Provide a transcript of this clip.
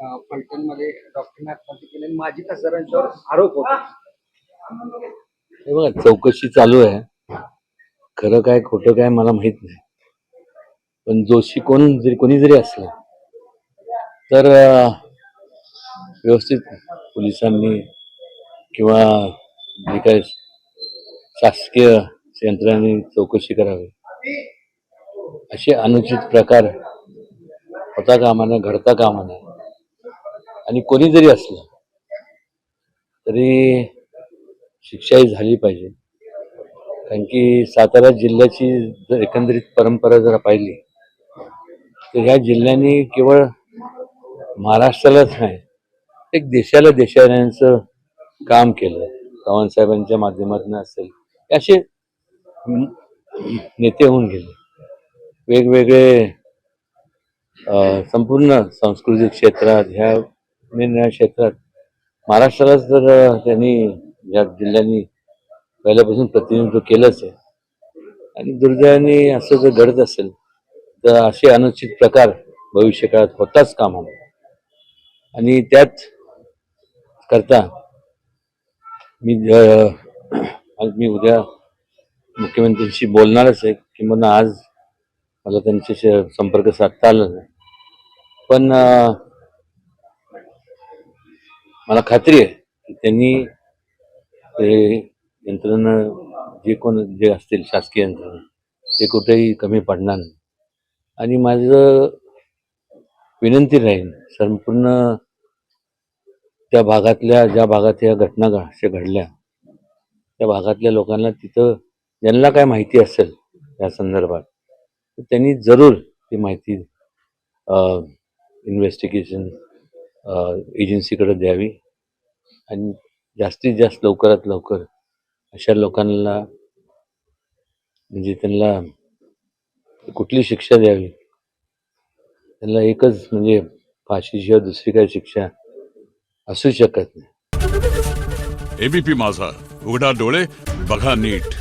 फलटणमध्ये डॉक्टरने आत्महत्या केली आणि माजी खासदारांच्यावर आरोप होता. हे बघा, चौकशी चालू आहे. खरं काय खोटं काय मला माहित नाही, पण दोषी कोणी जरी असलं तर व्यवस्थित पोलिसांनी किंवा जे काय शासकीय यंत्रणांनी चौकशी करावी. असे अनुचित प्रकार होता कामा नये, घडता कामा नये. आणि कोणी जरी असलं तरी शिक्षाही झाली पाहिजे. कारण की सातारा जिल्ह्याची जर एकंदरीत परंपरा जर पाहिली तर ह्या जिल्ह्याने केवळ महाराष्ट्रालाच नाही, एक देशाला काम केलं. चव्हाण साहेबांच्या माध्यमातून असेल, असे नेते होऊन गेले. वेगवेगळे संपूर्ण सांस्कृतिक क्षेत्रात, ह्या निरनिराळ्या क्षेत्रात महाराष्ट्रालाच जर त्यांनी या जिल्ह्यांनी पहिल्यापासून प्रतिनिधित्व केलंच आहे. आणि दुर्दैवाने असं जर घडत असेल तर असे अनुचित प्रकार भविष्यकाळात होताच कामा नये. आणि त्यात करता मी उद्या मुख्यमंत्र्यांशी बोलणारच आहे, किंवा आज मला त्यांच्याशी संपर्क साधता आला नाही. पण मला खात्री आहे की त्यांनी यंत्रणा जे असतील शासकीय यंत्रणा ते कुठेही कमी पडणार नाही. आणि माझं विनंती राहील संपूर्ण त्या भागातल्या, ज्या भागात या घटना घडल्या त्या भागातल्या लोकांना, तिथं ज्यांना काय माहिती असेल या संदर्भात तर त्यांनी जरूर ती माहिती इन्व्हेस्टिगेशन एजन्सीकडे द्यावी. आणि जास्तीत जास्त लवकरात लवकर अशा लोकांना म्हणजे त्यांना कुठली शिक्षा द्यावी, त्यांना एकच म्हणजे फाशीशिवाय दुसरी काही शिक्षा असू शकत नाही. एबीपी माझा, उघडा डोळे बघा नीट.